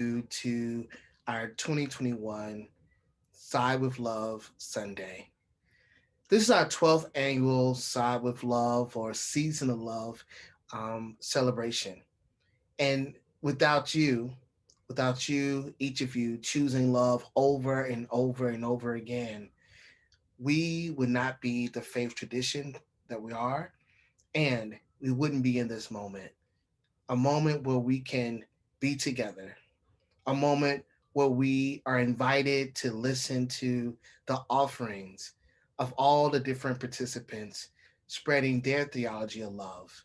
to our 2021 Side with Love Sunday. This is our 12th annual Side with Love or Season of Love celebration. And without you, without you, each of you choosing love over and over and over again, we would not be the faith tradition that we are, and we wouldn't be in this moment. A moment where we can be together, a moment where we are invited to listen to the offerings of all the different participants spreading their theology of love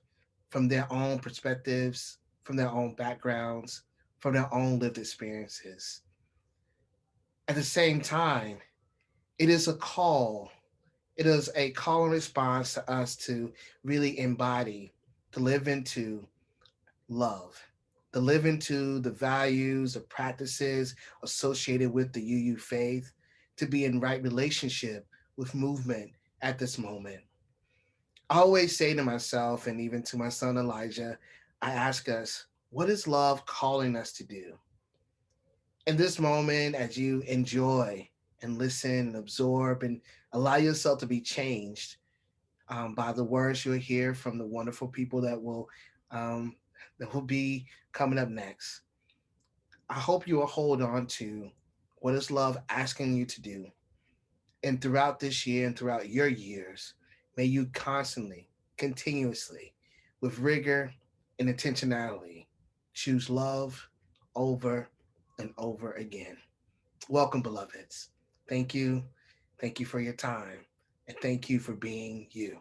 from their own perspectives, from their own backgrounds, from their own lived experiences. At the same time, it is a call. It is a call and response to us to really embody, to live into love, to live into the values, the practices associated with the UU faith, to be in right relationship with movement at this moment. I always say to myself and even to my son Elijah, I ask us, what is love calling us to do? In this moment, as you enjoy and listen and absorb and allow yourself to be changed by the words you'll hear from the wonderful people um, that will be coming up next. I hope you will hold on to what is love asking you to do. And throughout this year and throughout your years, may you constantly, continuously, with rigor and intentionality, choose love over and over again. Welcome, beloveds. Thank you. Thank you for your time. And thank you for being you.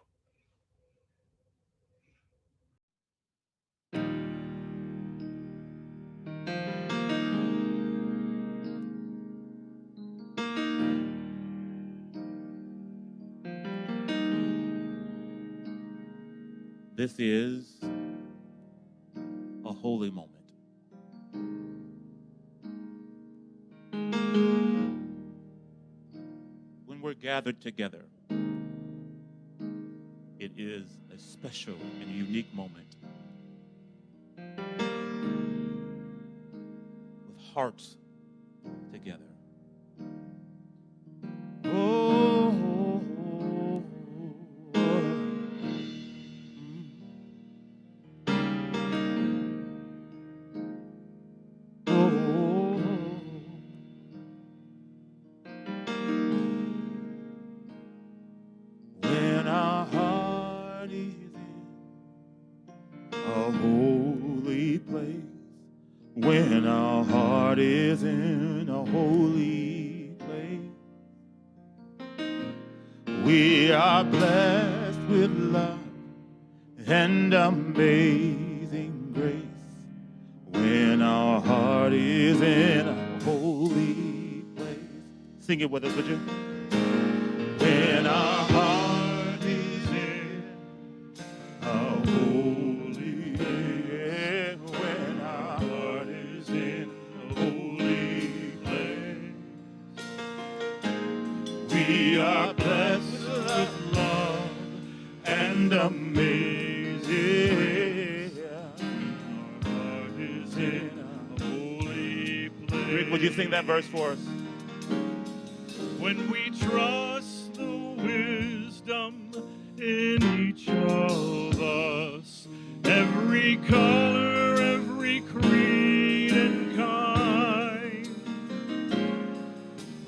This is a holy moment. When we're gathered together, it is a special and unique moment with hearts together. Oh, when our heart is in a holy place, when our heart is in a holy place, we are blessed with love and amazing grace. When our heart is in a holy place. Sing it with us, would you? When our heart is in a holy place. When our heart is in a holy place. We are blessed with love and amazing. Rick, would you sing that verse for us? When we trust the wisdom in each of us, every color, every creed and kind,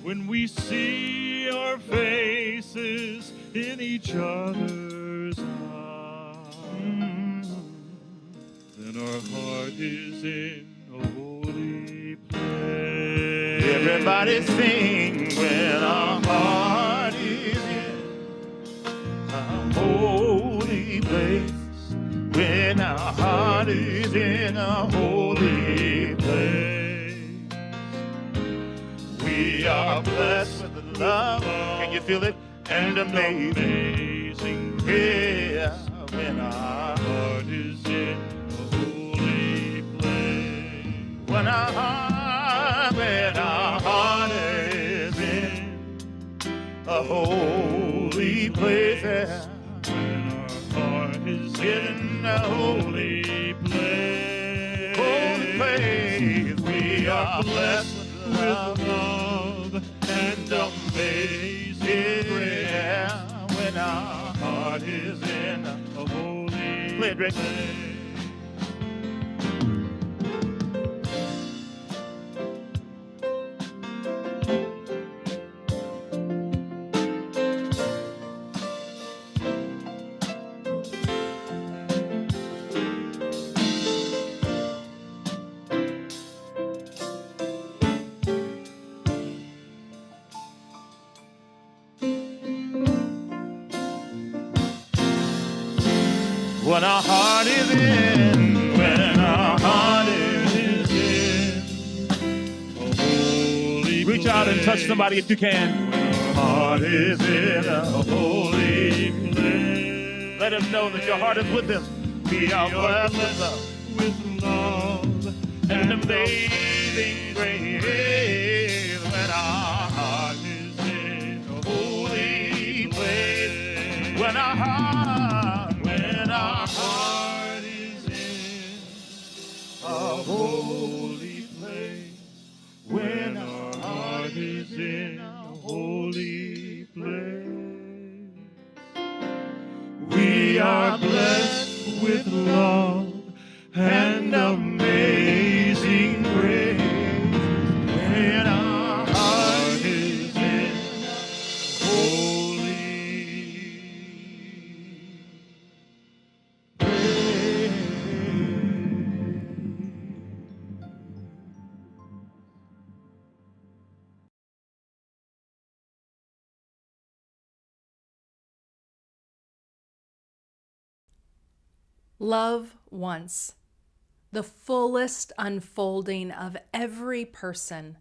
when we see our faces in each other's eyes, then our heart is in a holy place. Everybody sing when our heart is in a holy place. When our heart is in a holy place. We are blessed with love. Can you feel it? And amazing. Yeah, when our heart is in a holy place. When our heart is in a holy place. When our heart is in a holy place. Holy place. We are are blessed with love and amazing grace. yeah, when our heart is in a holy play it, Rick. place. When our heart is in, when our heart is in a holy reach out and touch place. somebody if you can. When our Heart is in a holy. place. Let him know that your heart is with him. We are blessed with love and amazing grace. When our heart is in a holy place. When our heart is in a holy place. when our Heart is in a holy place. We are blessed with love and amazing grace. When our heart is in holy Love once, the fullest unfolding of every person.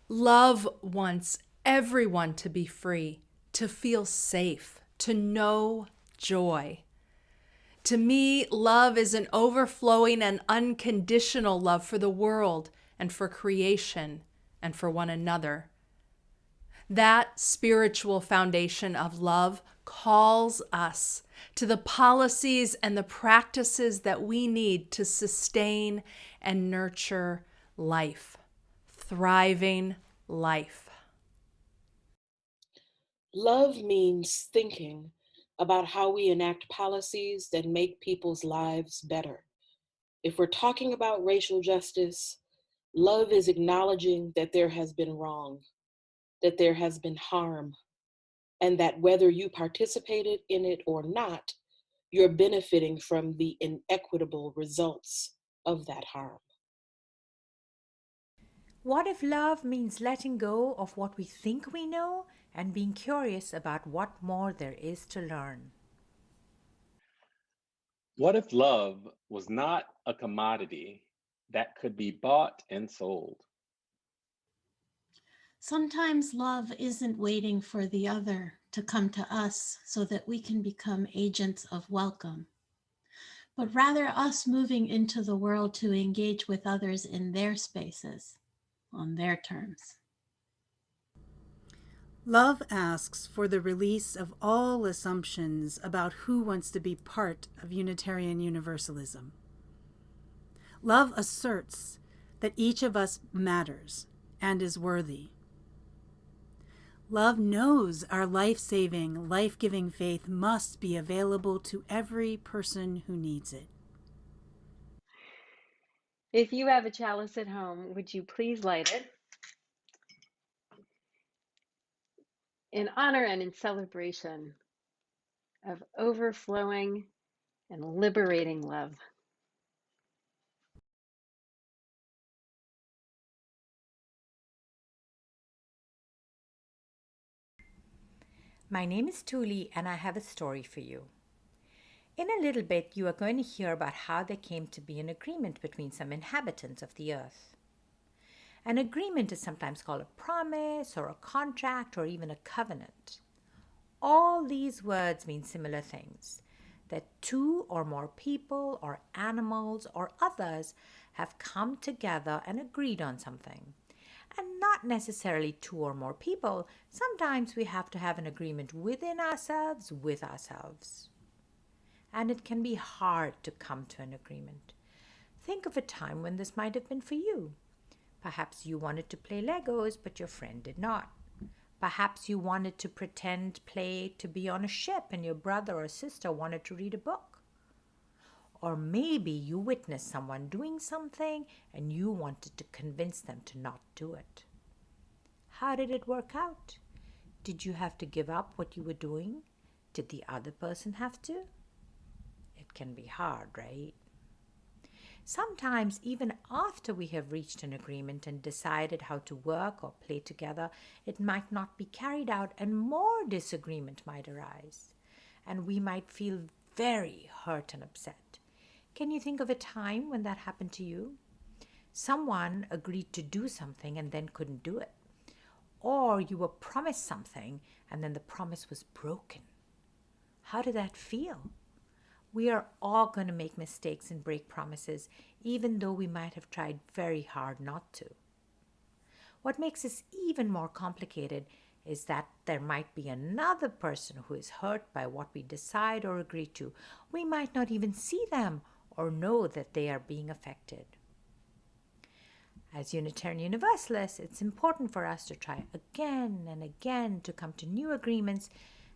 Love wants everyone to be free, to feel safe, to know joy. To me, love is an overflowing and unconditional love for the world and for creation and for one another. That spiritual foundation of love calls us to the policies and the practices that we need to sustain and nurture life, thriving life. Love means thinking about how we enact policies that make people's lives better. If we're talking about racial justice, love is acknowledging that there has been wrong, that there has been harm, and that whether you participated in it or not, you're benefiting from the inequitable results of that harm. What if love means letting go of what we think we know and being curious about what more there is to learn? What if love was not a commodity that could be bought and sold? Sometimes love isn't waiting for the other to come to us so that we can become agents of welcome, but rather us moving into the world to engage with others in their spaces, on their terms. Love asks for the release of all assumptions about who wants to be part of Unitarian Universalism. Love asserts that each of us matters and is worthy. Love knows our life-saving, life-giving faith must be available to every person who needs it. If you have a chalice at home, would you please light it in honor and in celebration of overflowing and liberating love? My name is Tuli, and I have a story for you. In a little bit, you are going to hear about how there came to be an agreement between some inhabitants of the earth. An agreement is sometimes called a promise or a contract or even a covenant. All these words mean similar things, that two or more people or animals or others have come together and agreed on something. And not necessarily two or more people. Sometimes we have to have an agreement within ourselves, with ourselves. And it can be hard to come to an agreement. Think of a time when this might have been for you. Perhaps you wanted to play Legos, but your friend did not. Perhaps you wanted to pretend play to be on a ship and your brother or sister wanted to read a book. Or maybe you witnessed someone doing something and you wanted to convince them to not do it. How did it work out? Did you have to give up what you were doing? Did the other person have to? It can be hard, right? Sometimes, even after we have reached an agreement and decided how to work or play together, it might not be carried out and more disagreement might arise. And we might feel very hurt and upset. Can you think of a time when that happened to you? Someone agreed to do something and then couldn't do it. Or you were promised something and then the promise was broken. How did that feel? We are all going to make mistakes and break promises, even though we might have tried very hard not to. What makes this even more complicated is that there might be another person who is hurt by what we decide or agree to. We might not even see them or know that they are being affected. As Unitarian Universalists, it's important for us to try again and again to come to new agreements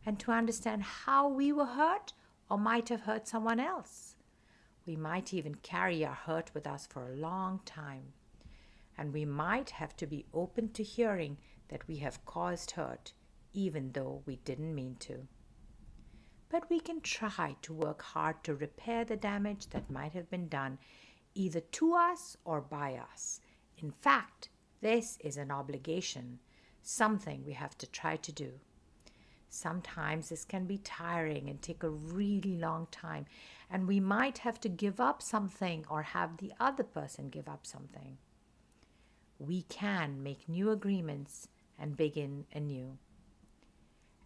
and to understand how we were hurt or might have hurt someone else. We might even carry our hurt with us for a long time. And we might have to be open to hearing that we have caused hurt, even though we didn't mean to. But we can try to work hard to repair the damage that might have been done, either to us or by us. In fact, this is an obligation, something we have to try to do. Sometimes this can be tiring and take a really long time, and we might have to give up something or have the other person give up something. We can make new agreements and begin anew.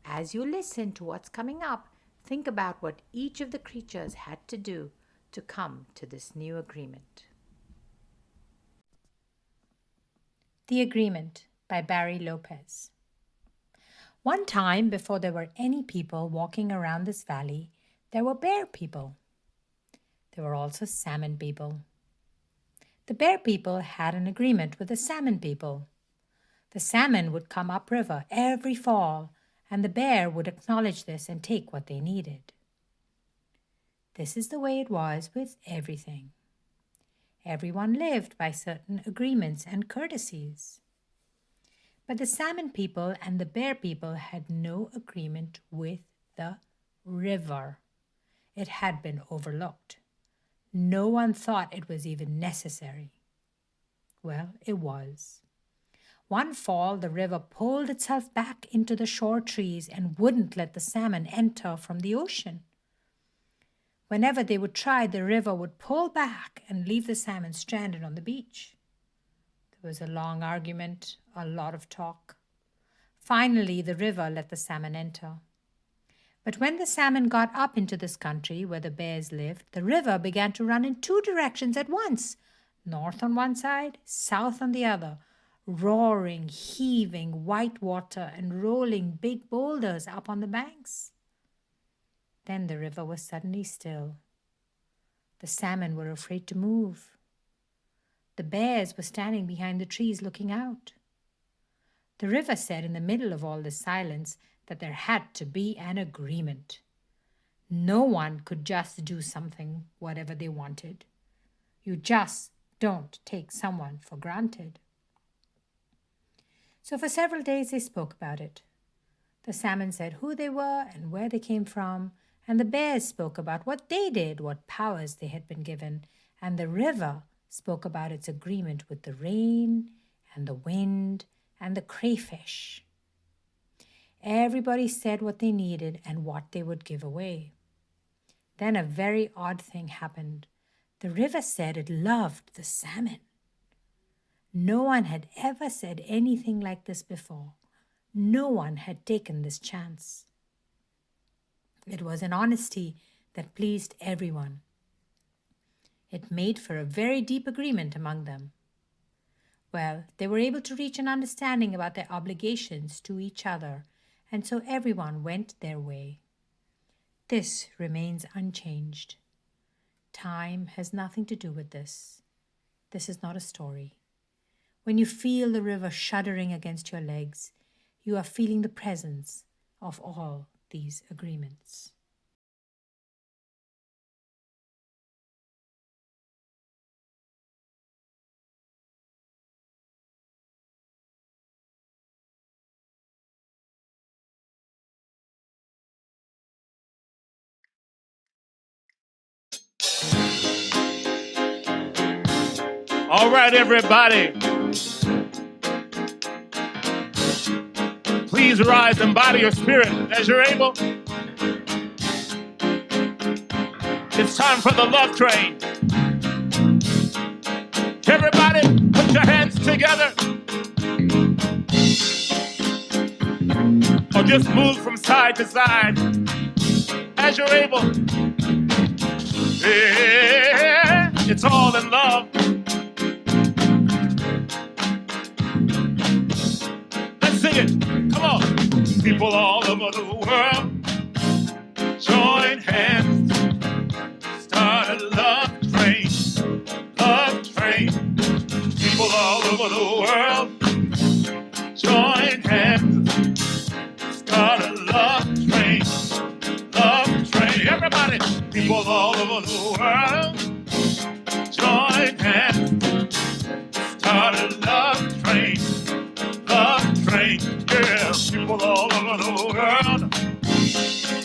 As you listen to what's coming up, think about what each of the creatures had to do to come to this new agreement. The Agreement by Barry Lopez. One time, before there were any people walking around this valley, there were bear people. There were also salmon people. The bear people had an agreement with the salmon people. The salmon would come upriver every fall, and the bear would acknowledge this and take what they needed. This is the way it was with everything. Everyone lived by certain agreements and courtesies. But the salmon people and the bear people had no agreement with the river. It had been overlooked. No one thought it was even necessary. Well, it was. One fall, the river pulled itself back into the shore trees and wouldn't let the salmon enter from the ocean. Whenever they would try, the river would pull back and leave the salmon stranded on the beach. There was a long argument, a lot of talk. Finally, the river let the salmon enter. But when the salmon got up into this country where the bears lived, the river began to run in two directions at once, north on one side, south on the other, roaring, heaving white water and rolling big boulders up on the banks. Then the river was suddenly still. The salmon were afraid to move. The bears were standing behind the trees looking out. The river said in the middle of all this silence that there had to be an agreement. No one could just do something, whatever they wanted. You just don't take someone for granted. So for several days they spoke about it. The salmon said who they were and where they came from, and the bears spoke about what they did, what powers they had been given, and the river spoke about its agreement with the rain and the wind and the crayfish. Everybody said what they needed and what they would give away. Then a very odd thing happened. The river said it loved the salmon. No one had ever said anything like this before. No one had taken this chance. It was an honesty that pleased everyone. It made for a very deep agreement among them. Well, they were able to reach an understanding about their obligations to each other, and so everyone went their way. This remains unchanged. Time has nothing to do with this. This is not a story. When you feel the river shuddering against your legs, you are feeling the presence of all these agreements. All right, everybody. Please rise and body your spirit as you're able. It's time for the love train. Everybody, put your hands together. Or just move from side to side as you're able. Yeah, it's all in love. Let's sing it. Come on. People all over the world, join hands. Start a love train. Love train. People all over the world, join hands. Start a love train. Love train. Everybody. People all over the world, join hands. Start a love train. Love train. Yeah. People all over the world,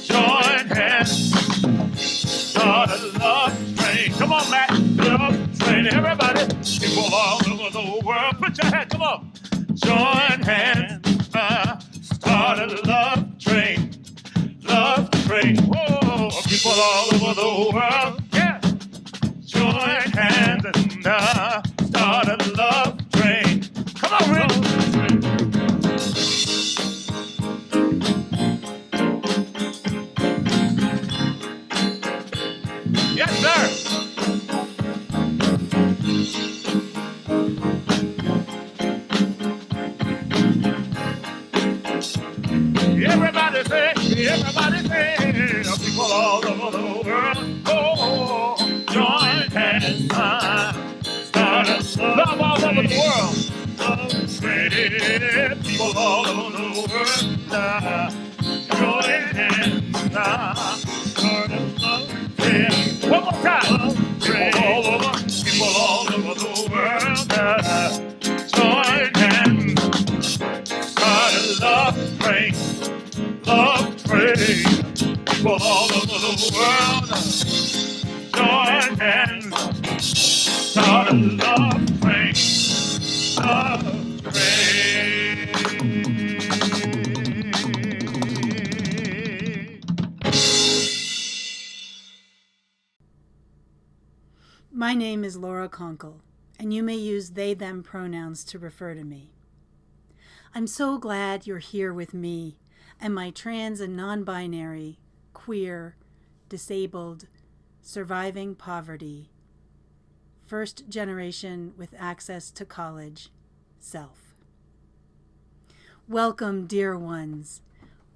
join hands. Start a love train. Come on, Matt. Love train. Everybody. People all over the world. Put your hand. Come on. Join hands. Start a love train. Love train. Whoa. People all over the world. Yeah. Join hands and start a love train. Come on, Rick. Yes, sir. Everybody say, people all over the world, oh, join hands, start a love all over the world. People all over the world, join hands, start a love. One more time. People all over the world, join hands, start a love train. Love train. People all over the world, join hands, start a love train. Love train. My name is Laura Conkle, and you may use they, them pronouns to refer to me. I'm so glad you're here with me and my trans and non-binary, queer, disabled, surviving poverty, first generation with access to college, self. Welcome, dear ones.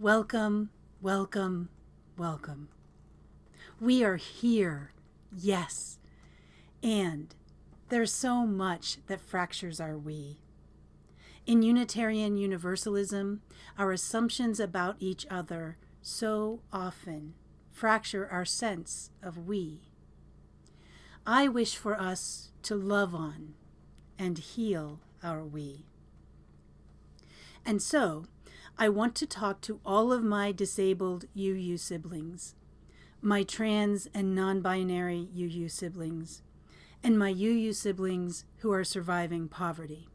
Welcome, welcome, welcome. We are here, yes. And there's so much that fractures our we. In Unitarian Universalism, our assumptions about each other so often fracture our sense of we. I wish for us to love on and heal our we. And so, I want to talk to all of my disabled UU siblings, my trans and non-binary UU siblings, and my UU siblings who are surviving poverty.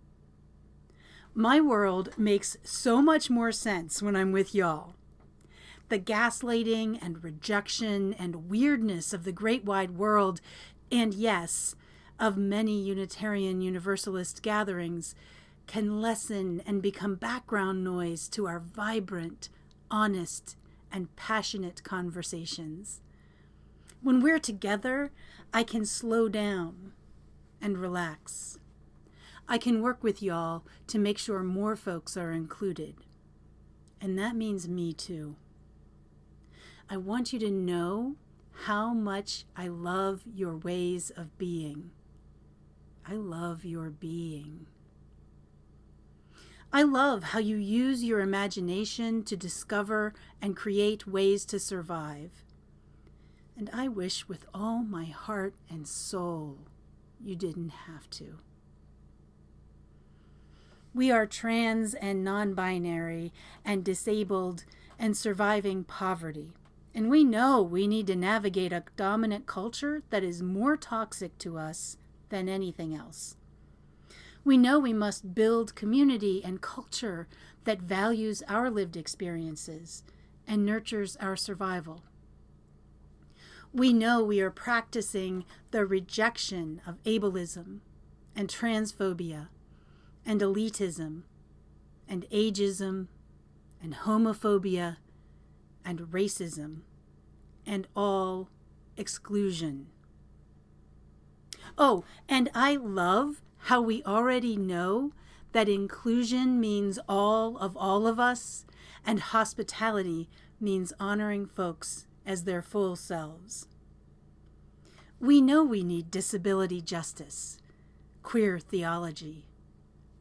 My world makes so much more sense when I'm with y'all. The gaslighting and rejection and weirdness of the great wide world, and yes, of many Unitarian Universalist gatherings, can lessen and become background noise to our vibrant, honest, and passionate conversations. When we're together, I can slow down and relax. I can work with y'all to make sure more folks are included. And that means me too. I want you to know how much I love your ways of being. I love your being. I love how you use your imagination to discover and create ways to survive. And I wish with all my heart and soul you didn't have to. We are trans and non-binary and disabled and surviving poverty. And we know we need to navigate a dominant culture that is more toxic to us than anything else. We know we must build community and culture that values our lived experiences and nurtures our survival. We know we are practicing the rejection of ableism and transphobia and elitism and ageism and homophobia and racism and all exclusion. Oh, and I love how we already know that inclusion means all of us, and hospitality means honoring folks as their full selves. We know we need disability justice, queer theology,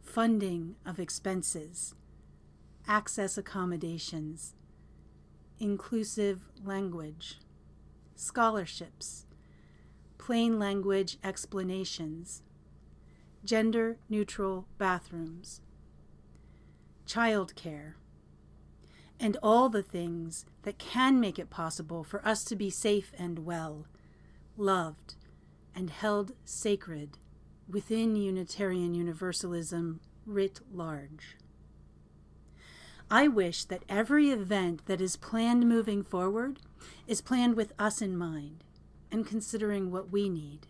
funding of expenses, access accommodations, inclusive language, scholarships, plain language explanations, gender-neutral bathrooms, childcare, and all the things that can make it possible for us to be safe and well, loved, and held sacred within Unitarian Universalism writ large. I wish that every event that is planned moving forward is planned with us in mind and considering what we need.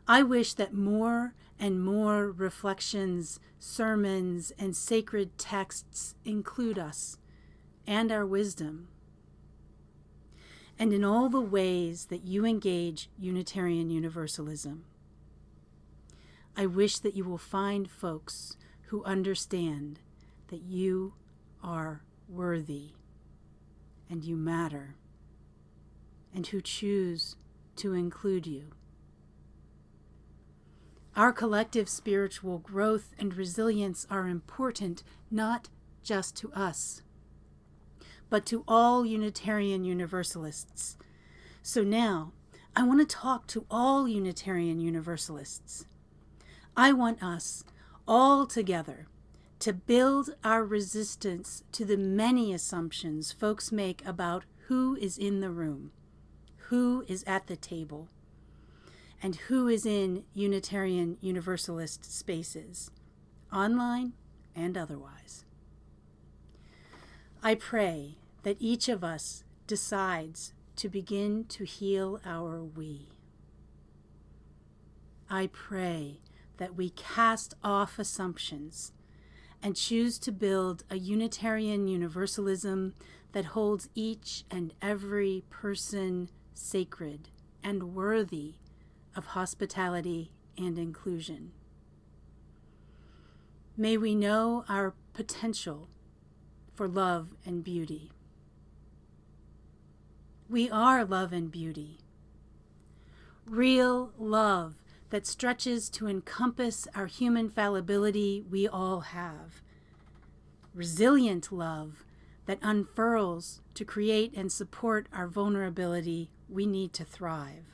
I wish that more and more reflections, sermons, and sacred texts include us and our wisdom, and in all the ways that you engage Unitarian Universalism. I wish that you will find folks who understand that you are worthy and you matter, and who choose to include you. Our collective spiritual growth and resilience are important not just to us, but to all Unitarian Universalists. So now, I want to talk to all Unitarian Universalists. I want us all together to build our resistance to the many assumptions folks make about who is in the room, who is at the table, and who is in Unitarian Universalist spaces, online and otherwise. I pray that each of us decides to begin to heal our we. I pray that we cast off assumptions and choose to build a Unitarian Universalism that holds each and every person sacred and worthy of hospitality and inclusion. May we know our potential for love and beauty. We are love and beauty. Real love that stretches to encompass our human fallibility we all have. Resilient love that unfurls to create and support our vulnerability we need to thrive.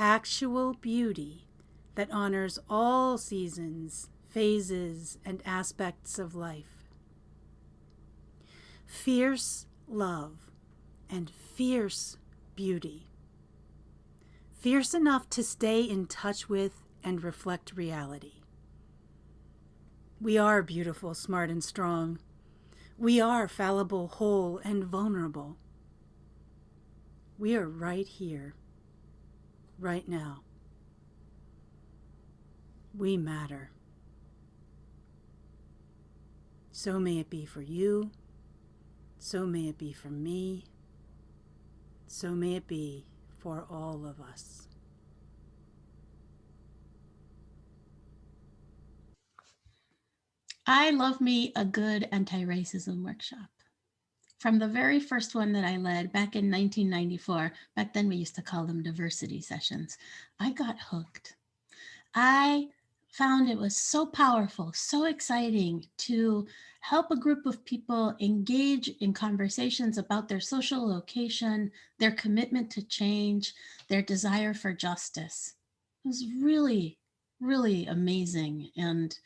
Actual beauty that honors all seasons, phases, and aspects of life. Fierce love and fierce beauty. Fierce enough to stay in touch with and reflect reality. We are beautiful, smart, and strong. We are fallible, whole, and vulnerable. We are right here, right now. We matter. So may it be for you. So may it be for me. So may it be for all of us. I love me a good anti-racism workshop. From the very first one that I led back in 1994, back then we used to call them diversity sessions, I got hooked. I found it was so powerful, so exciting to help a group of people engage in conversations about their social location, their commitment to change, their desire for justice. It was really, really amazing, and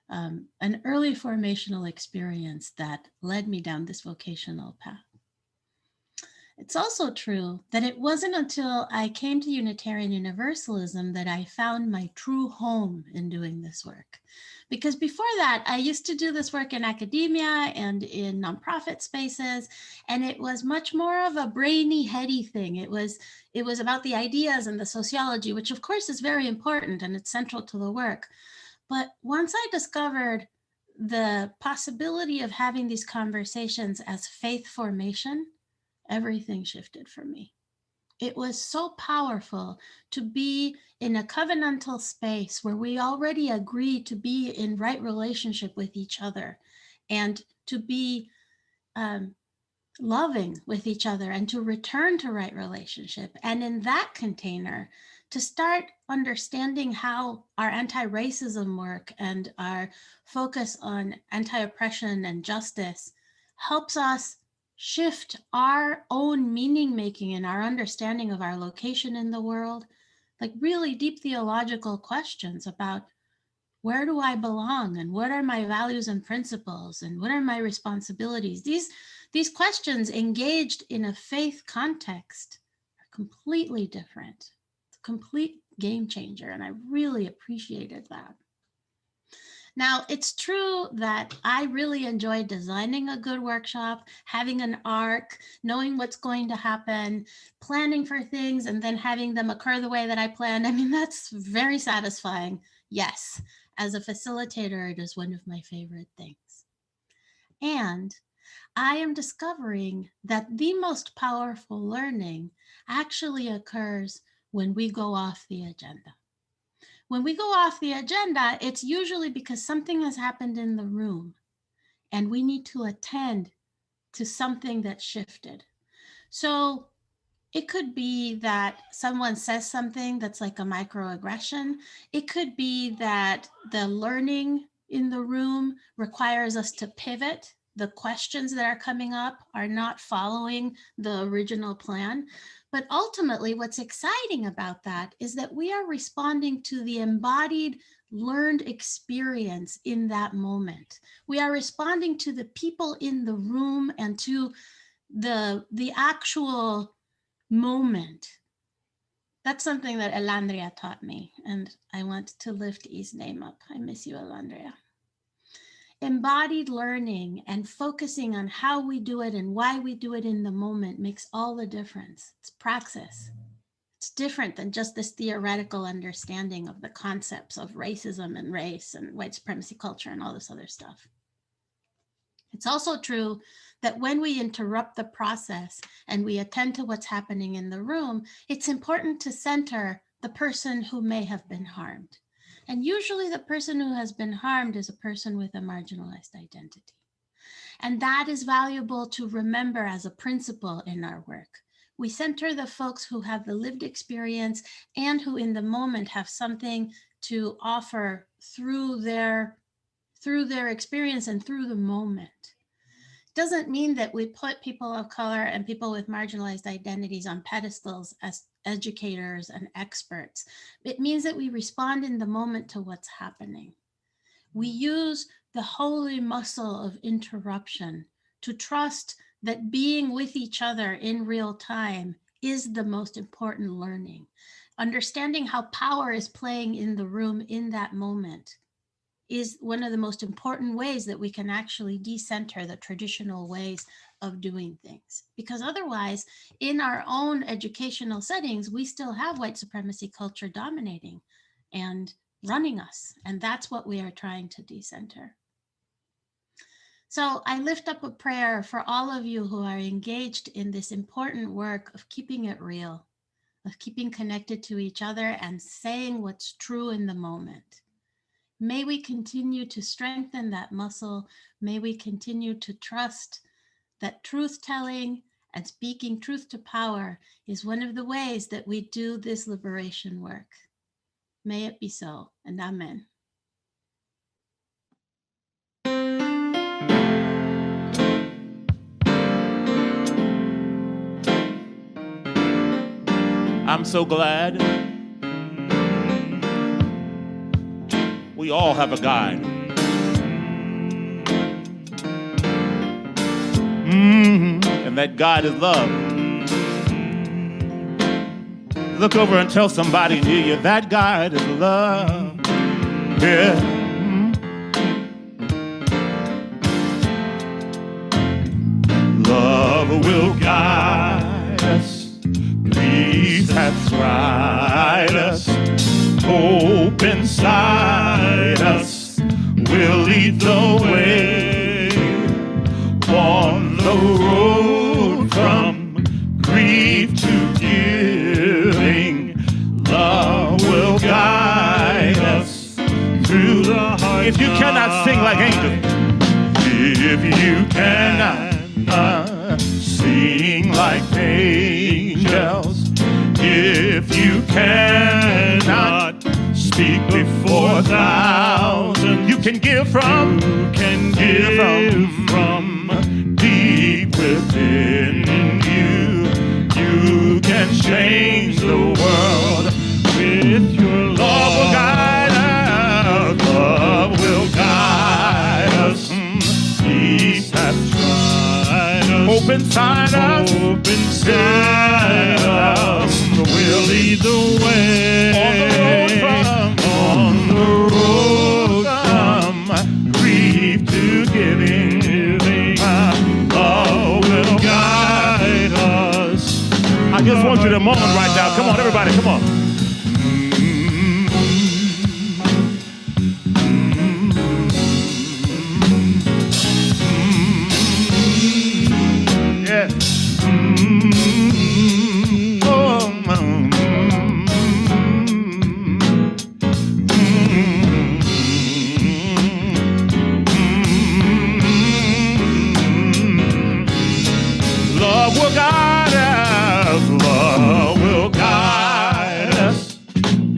an early formational experience that led me down this vocational path. It's also true that it wasn't until I came to Unitarian Universalism that I found my true home in doing this work. Because before that, I used to do this work in academia and in nonprofit spaces, and it was much more of a brainy, heady thing. It was about the ideas and the sociology, which of course is very important and it's central to the work. But once I discovered the possibility of having these conversations as faith formation, everything shifted for me. It was so powerful to be in a covenantal space where we already agreed to be in right relationship with each other and to be loving with each other and to return to right relationship. And in that container, to start understanding how our anti-racism work and our focus on anti-oppression and justice helps us shift our own meaning making and our understanding of our location in the world, like really deep theological questions about where do I belong and what are my values and principles and what are my responsibilities? These questions engaged in a faith context are completely different. It's a complete game changer, and I really appreciated that. Now, it's true that I really enjoy designing a good workshop, having an arc, knowing what's going to happen, planning for things, and then having them occur the way that I planned. I mean, that's very satisfying. Yes, as a facilitator, it is one of my favorite things. And I am discovering that the most powerful learning actually occurs when we go off the agenda. When we go off the agenda, it's usually because something has happened in the room and we need to attend to something that shifted. So it could be that someone says something that's like a microaggression. It could be that the learning in the room requires us to pivot. The questions that are coming up are not following the original plan. But ultimately, what's exciting about that is that we are responding to the embodied learned experience in that moment. We are responding to the people in the room and to the actual moment. That's something that Elandria taught me, and I want to lift E's name up. I miss you, Elandria. Embodied learning and focusing on how we do it and why we do it in the moment makes all the difference. It's praxis. It's different than just this theoretical understanding of the concepts of racism and race and white supremacy culture and all this other stuff. It's also true that when we interrupt the process and we attend to what's happening in the room, it's important to center the person who may have been harmed. And usually the person who has been harmed is a person with a marginalized identity. And that is valuable to remember as a principle in our work. We center the folks who have the lived experience and who in the moment have something to offer through their experience and through the moment. Doesn't mean that we put people of color and people with marginalized identities on pedestals as educators and experts. It means that we respond in the moment to what's happening. We use the holy muscle of interruption to trust that being with each other in real time is the most important learning. Understanding how power is playing in the room in that moment is one of the most important ways that we can actually decenter the traditional ways of doing things. Because otherwise, in our own educational settings, we still have white supremacy culture dominating and running us. And that's what we are trying to decenter. So I lift up a prayer for all of you who are engaged in this important work of keeping it real, of keeping connected to each other and saying what's true in the moment. May we continue to strengthen that muscle. May we continue to trust that truth-telling and speaking truth to power is one of the ways that we do this liberation work. May it be so, and amen. I'm so glad we all have a guide. And that guide is love. Look over and tell somebody near you, that guide is love. Yeah. Love will guide us. Peace hath tried us. Hope inside us will lead the way on the road from grief to giving. Love will guide us through the heart. If you cannot sing like angels, if you cannot sing like angels, if you cannot speak before thousands, you can give from, from deep within you. You can change the world with your love. Love will guide us. Love will guide us. Peace has tried us. Hope inside us. Hope inside us. We'll lead the way. On the road from grief to giving. Love will guide us. I just want you to moment right now. Come on, everybody, come on. Yeah. Love will guide us. Love will guide us.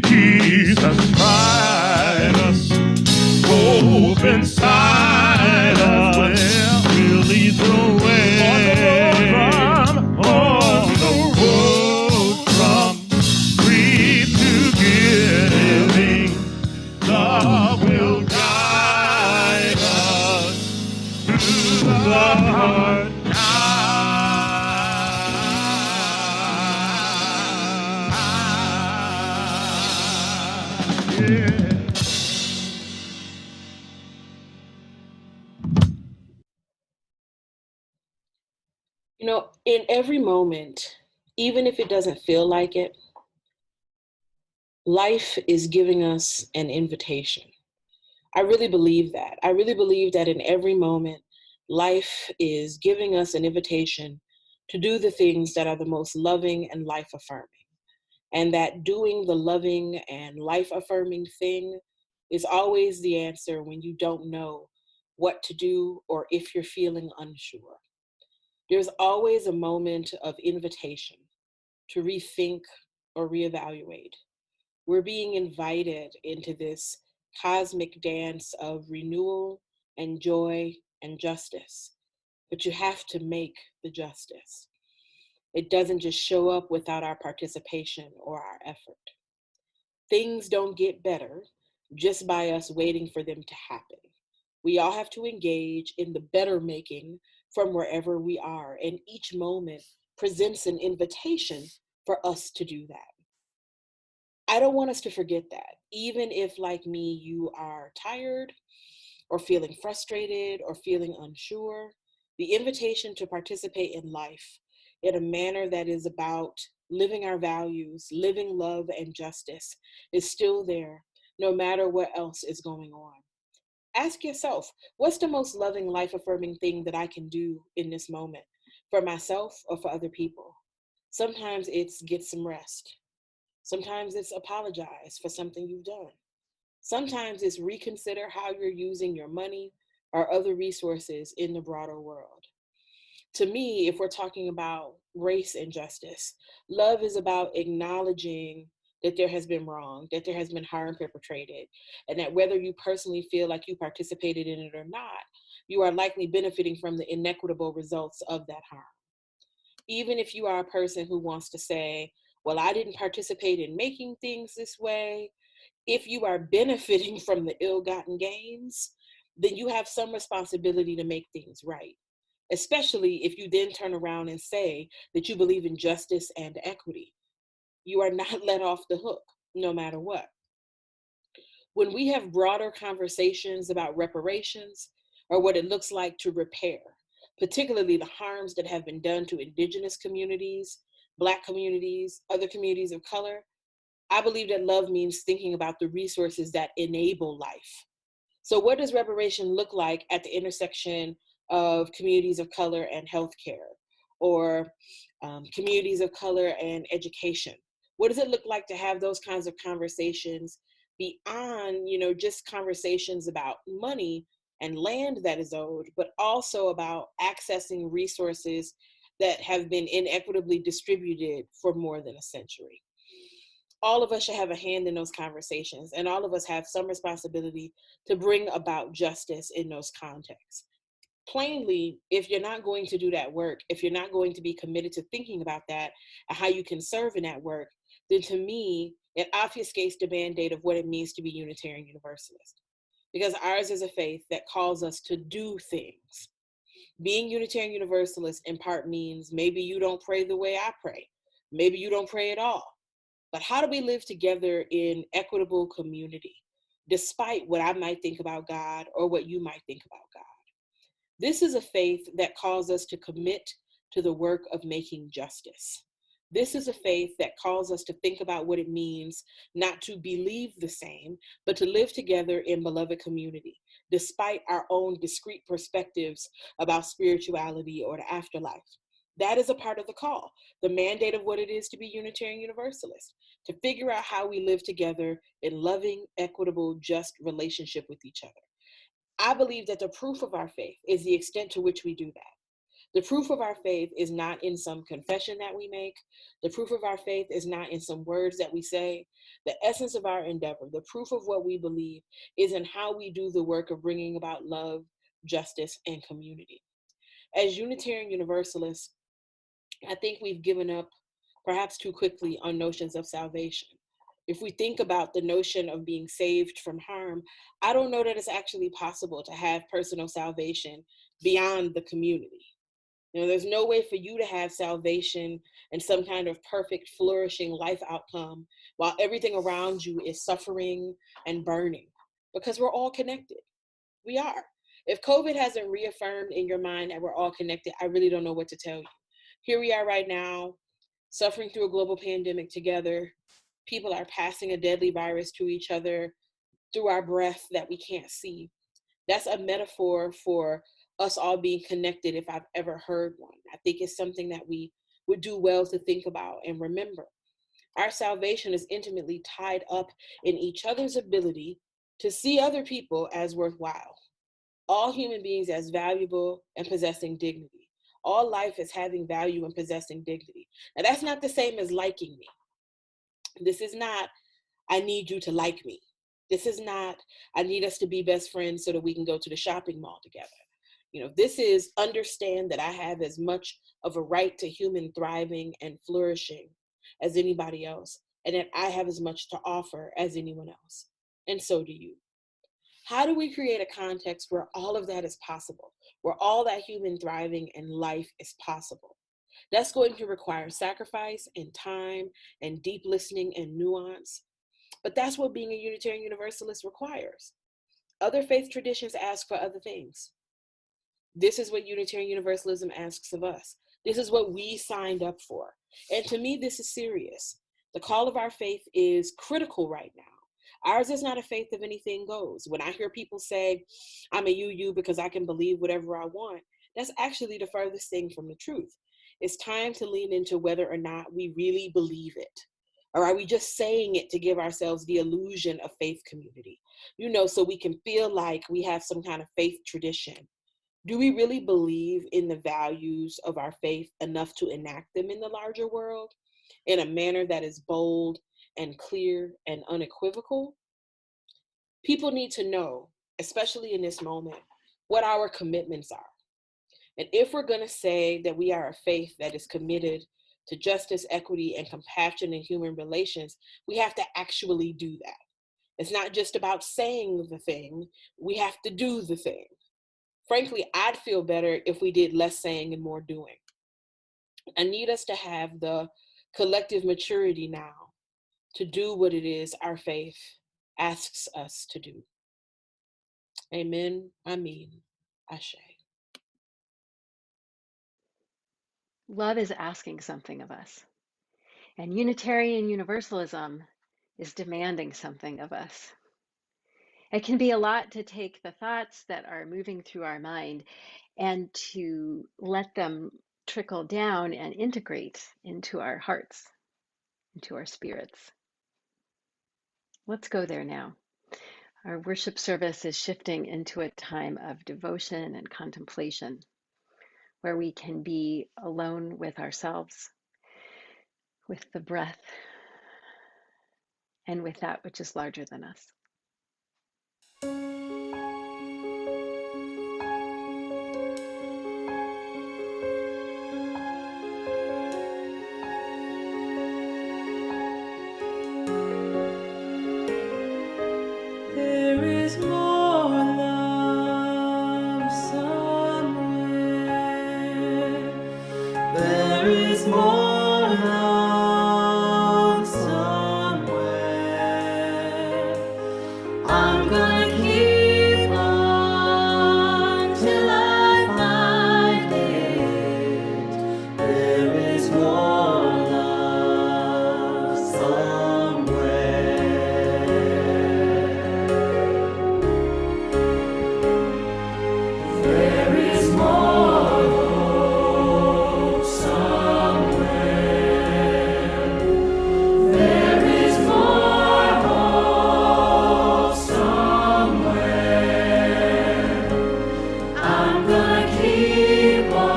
Peace has tried us. Hope inside us. We'll lead the way. On the road from grief to giving. Love will guide us through the heart. You know, in every moment, even if it doesn't feel like it, life is giving us an invitation. I really believe that. I really believe that in every moment, life is giving us an invitation to do the things that are the most loving and life-affirming. And that doing the loving and life-affirming thing is always the answer when you don't know what to do or if you're feeling unsure. There's always a moment of invitation to rethink or reevaluate. We're being invited into this cosmic dance of renewal and joy and justice, but you have to make the justice. It doesn't just show up without our participation or our effort. Things don't get better just by us waiting for them to happen. We all have to engage in the better making from wherever we are, and each moment presents an invitation for us to do that. I don't want us to forget that. Even if, like me, you are tired or feeling frustrated or feeling unsure, the invitation to participate in life in a manner that is about living our values, living love and justice is still there, no matter what else is going on. Ask yourself, what's the most loving, life-affirming thing that I can do in this moment for myself or for other people? Sometimes it's get some rest. Sometimes it's apologize for something you've done. Sometimes it's reconsider how you're using your money or other resources in the broader world. To me, if we're talking about race and justice, love is about acknowledging that there has been wrong, that there has been harm perpetrated, and that whether you personally feel like you participated in it or not, you are likely benefiting from the inequitable results of that harm. Even if you are a person who wants to say, well, I didn't participate in making things this way. If you are benefiting from the ill-gotten gains, then you have some responsibility to make things right, especially if you then turn around and say that you believe in justice and equity. You are not let off the hook, no matter what. When we have broader conversations about reparations or what it looks like to repair, particularly the harms that have been done to Indigenous communities, Black communities, other communities of color, I believe that love means thinking about the resources that enable life. So what does reparation look like at the intersection of communities of color and healthcare, or communities of color and education? What does it look like to have those kinds of conversations beyond, just conversations about money and land that is owed, but also about accessing resources that have been inequitably distributed for more than a century? All of us should have a hand in those conversations, and all of us have some responsibility to bring about justice in those contexts. Plainly, if you're not going to do that work, if you're not going to be committed to thinking about that and how you can serve in that work, then to me, it obfuscates the mandate of what it means to be Unitarian Universalist. Because ours is a faith that calls us to do things. Being Unitarian Universalist in part means maybe you don't pray the way I pray. Maybe you don't pray at all. But how do we live together in equitable community, despite what I might think about God or what you might think about God? This is a faith that calls us to commit to the work of making justice. This is a faith that calls us to think about what it means not to believe the same, but to live together in beloved community, despite our own discrete perspectives about spirituality or the afterlife. That is a part of the call, the mandate of what it is to be Unitarian Universalist, to figure out how we live together in loving, equitable, just relationship with each other. I believe that the proof of our faith is the extent to which we do that. The proof of our faith is not in some confession that we make. The proof of our faith is not in some words that we say. The essence of our endeavor, the proof of what we believe, is in how we do the work of bringing about love, justice, and community. As Unitarian Universalists, I think we've given up perhaps too quickly on notions of salvation. If we think about the notion of being saved from harm, I don't know that it's actually possible to have personal salvation beyond the community. There's no way for you to have salvation and some kind of perfect, flourishing life outcome while everything around you is suffering and burning, because we're all connected. We are. If COVID hasn't reaffirmed in your mind that we're all connected, I really don't know what to tell you. Here we are right now, suffering through a global pandemic together. People are passing a deadly virus to each other through our breath that we can't see. That's a metaphor for us all being connected, if I've ever heard one. I think it's something that we would do well to think about and remember. Our salvation is intimately tied up in each other's ability to see other people as worthwhile. All human beings as valuable and possessing dignity. All life as having value and possessing dignity. Now, that's not the same as liking me. This is not, I need you to like me. This is not, I need us to be best friends so that we can go to the shopping mall together. This is understand that I have as much of a right to human thriving and flourishing as anybody else, and that I have as much to offer as anyone else. And so do you. How do we create a context where all of that is possible, where all that human thriving and life is possible? That's going to require sacrifice and time and deep listening and nuance. But that's what being a Unitarian Universalist requires. Other faith traditions ask for other things. This is what Unitarian Universalism asks of us. This is what we signed up for. And to me, this is serious. The call of our faith is critical right now. Ours is not a faith of anything goes. When I hear people say, I'm a UU because I can believe whatever I want, that's actually the furthest thing from the truth. It's time to lean into whether or not we really believe it. Or are we just saying it to give ourselves the illusion of faith community? So we can feel like we have some kind of faith tradition. Do we really believe in the values of our faith enough to enact them in the larger world in a manner that is bold and clear and unequivocal? People need to know, especially in this moment, what our commitments are. And if we're going to say that we are a faith that is committed to justice, equity, and compassion in human relations, we have to actually do that. It's not just about saying the thing, we have to do the thing. Frankly, I'd feel better if we did less saying and more doing. I need us to have the collective maturity now to do what it is our faith asks us to do. Amen. Ashe. Love is asking something of us. And Unitarian Universalism is demanding something of us. It can be a lot to take the thoughts that are moving through our mind and to let them trickle down and integrate into our hearts, into our spirits. Let's go there now. Our worship service is shifting into a time of devotion and contemplation, where we can be alone with ourselves, with the breath, and with that which is larger than us. There is more love somewhere. There is more love somewhere. I'm gonna keep on till I find it. There is more love somewhere. There is more hope somewhere. There is more hope somewhere. I'm gonna keep on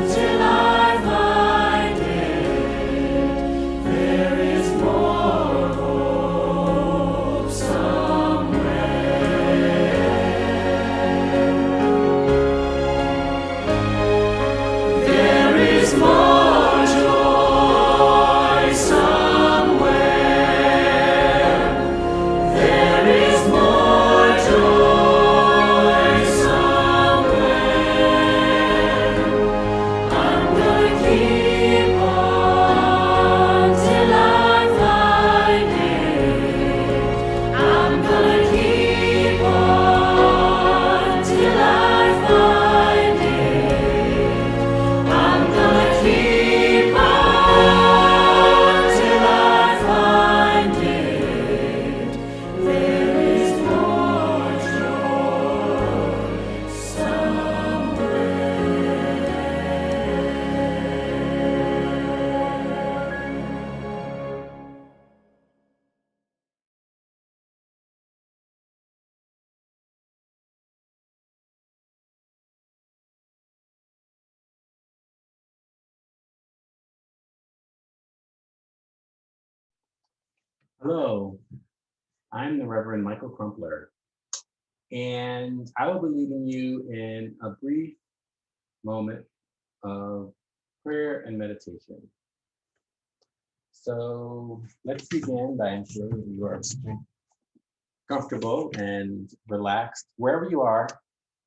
till I find it. There is more hope somewhere. There is more joy somewhere. There is more joy somewhere. I'm gonna keep on till I find it. I'm gonna keep on till I find it. I'm gonna keep on till I find it. There is more joy somewhere. Hello, I'm the Reverend Michael Crumpler, and I will be leading you in a brief moment of prayer and meditation. So let's begin by ensuring that you are comfortable and relaxed wherever you are,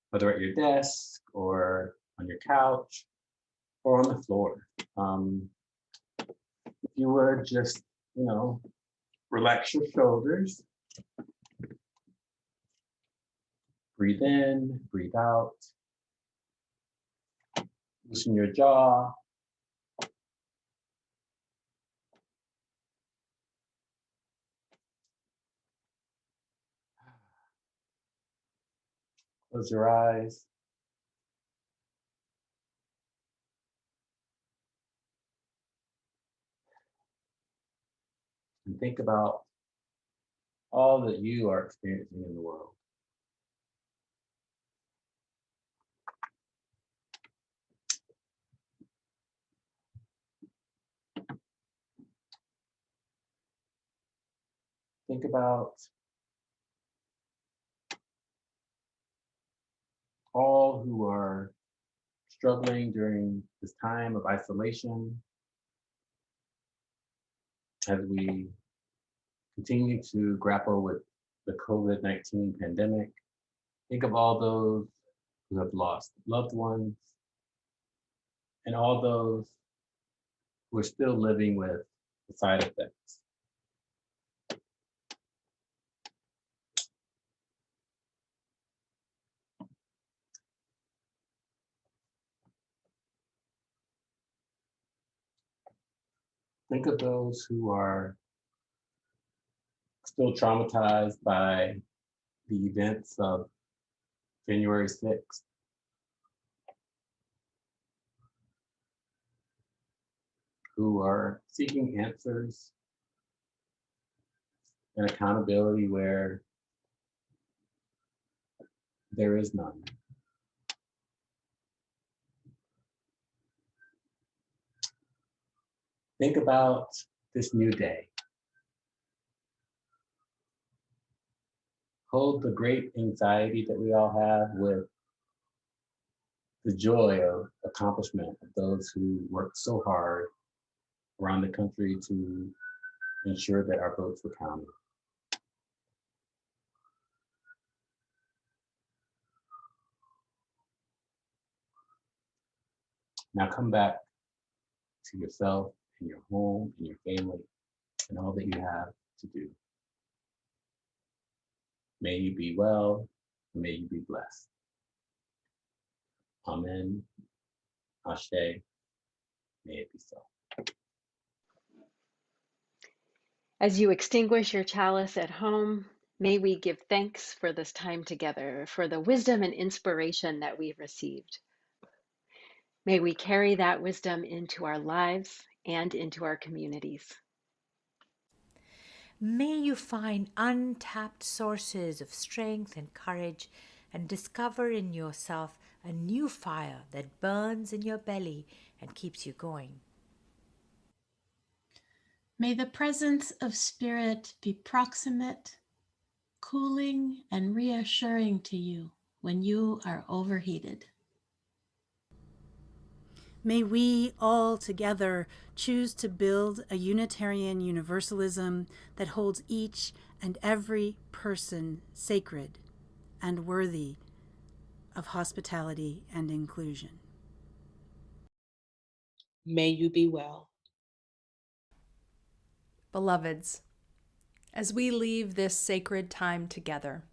whether at your desk or on your couch or on the floor. If you would just, relax your shoulders, breathe in, breathe out, loosen your jaw. Close your eyes. And think about all that you are experiencing in the world. Think about all who are struggling during this time of isolation, as we continue to grapple with the COVID-19 pandemic. Think of all those who have lost loved ones and all those who are still living with the side effects. Think of those who are still traumatized by the events of January 6th. Who are seeking answers and accountability where there is none. Think about this new day. Hold the great anxiety that we all have with the joy of accomplishment of those who worked so hard around the country to ensure that our votes were counted. Now come back to yourself and your home and your family and all that you have to do. May you be well, and may you be blessed. Amen. Ashe. May it be so. As you extinguish your chalice at home, may we give thanks for this time together, for the wisdom and inspiration that we've received. May we carry that wisdom into our lives and into our communities. May you find untapped sources of strength and courage and discover in yourself a new fire that burns in your belly and keeps you going. May the presence of spirit be proximate, cooling and reassuring to you when you are overheated. May we all together choose to build a Unitarian Universalism that holds each and every person sacred and worthy of hospitality and inclusion. May you be well. Beloveds, as we leave this sacred time together,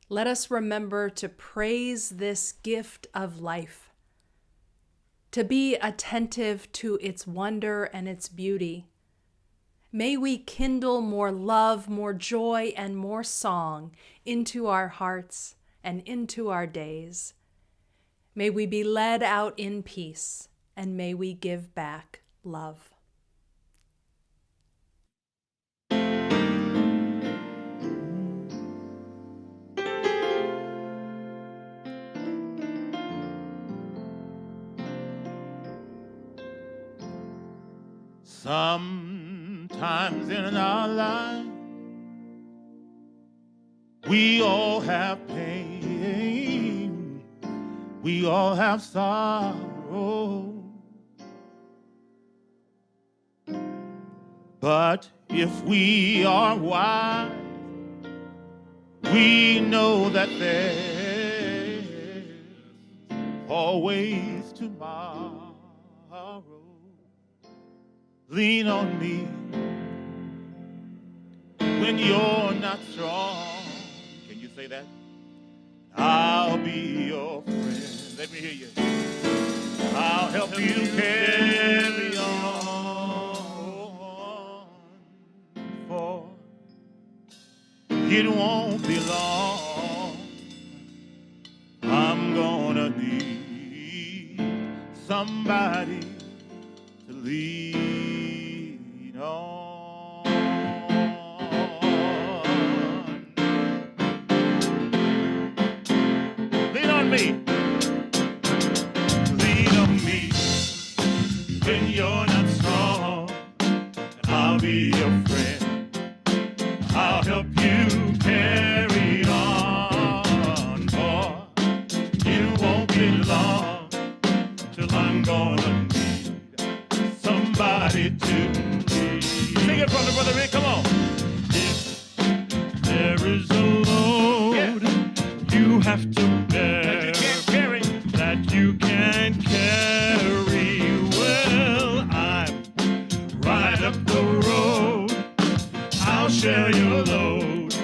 let us remember to praise this gift of life, to be attentive to its wonder and its beauty. May we kindle more love, more joy, and more song into our hearts and into our days. May we be led out in peace, and may we give back love. Sometimes in our life, we all have pain, we all have sorrow. But if we are wise, we know that there's always tomorrow. Lean on me when you're not strong. Can you say that? I'll be your friend. Let me hear you. I'll help you carry on, for it won't be long. I'm gonna need somebody to lean on. Lean on me. Lean on me when you're not strong. I'll be your friend. I'll help you carry on, for it won't be long. have to bear, that you can't carry. Well, I'm right up the road. I'll share your load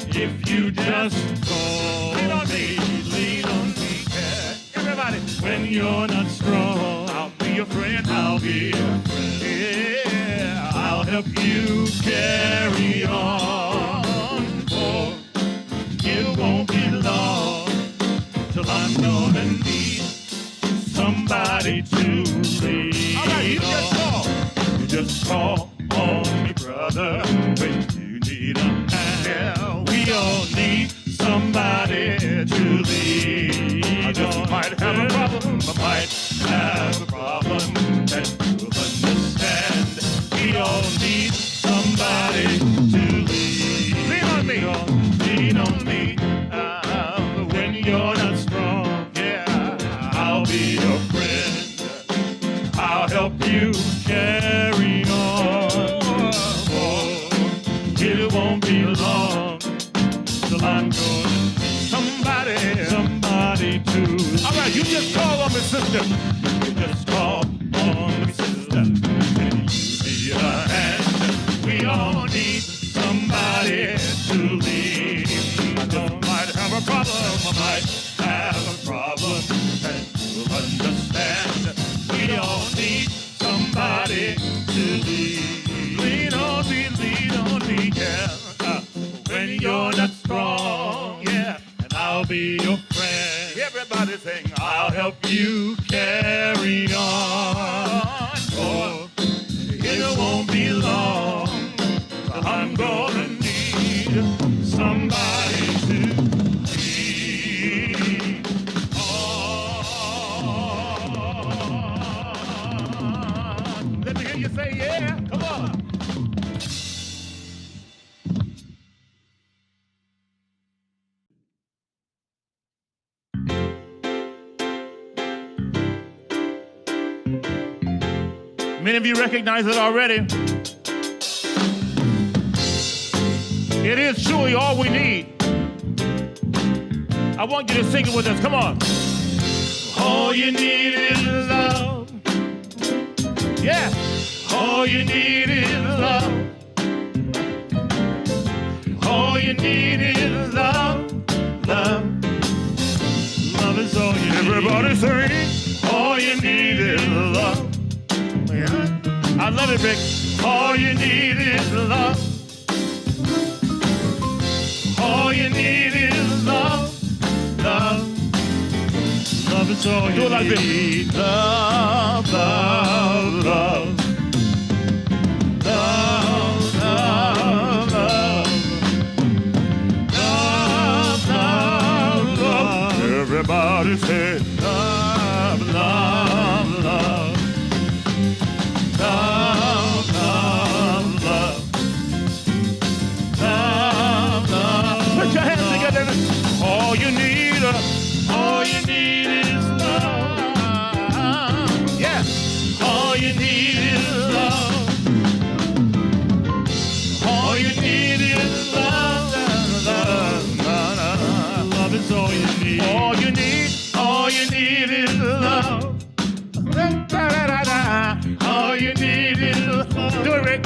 if you just call me. Lean on me, yeah. Everybody, when you're not strong, I'll be your friend. I'll be your friend. Yeah, I'll help you carry on. For it won't be long till I'm gonna need somebody to lean on. All right, you just call on me, brother, when you need a hand. Yeah, we all need somebody to lean on. I just might have a problem, I might have a problem that you'll understand. We all need somebody to lean on me. Lean on me when you're not strong. Yeah, I'll be your friend. I'll help you carry on. Oh, it won't be long till I'm gonna need somebody to. All right, you just call on me, sister. You just call on me, sister. And you be a hand. We all need somebody to lean. I just might have a problem. I might have a problem that you'll understand. We all need somebody to lean. Lean on me, yeah. When you're not strong, yeah, and I'll be your friend. Everybody sing, I'll help you carry on. Oh, it won't be long. I'm gonna need somebody to lean on. Let me hear you say, yeah, come on. Many of you recognize it already. It is truly all we need. I want you to sing it with us. Come on. All you need is love. Yeah. All you need is love. All you need is love. Love. Love is all you need. Everybody sing. All you need is love. Yeah. I love it, Rick. All you need is love. All you need is love. Love. Love is all you need. Do it like this. Love, love, love. Love, love, love. Love, love, love. Everybody say love, love, love. Love, love, love. Love, love. Put your hands together. All you need is love. Yeah. All you need is love. All you need is love. Love, love, love. Love is all you need. All you need is love. All you need is love. Do it, Rick.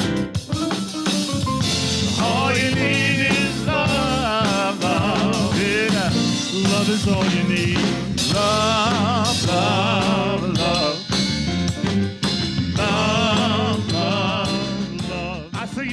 All you need is love. Love, yeah. Love is all you need. Love.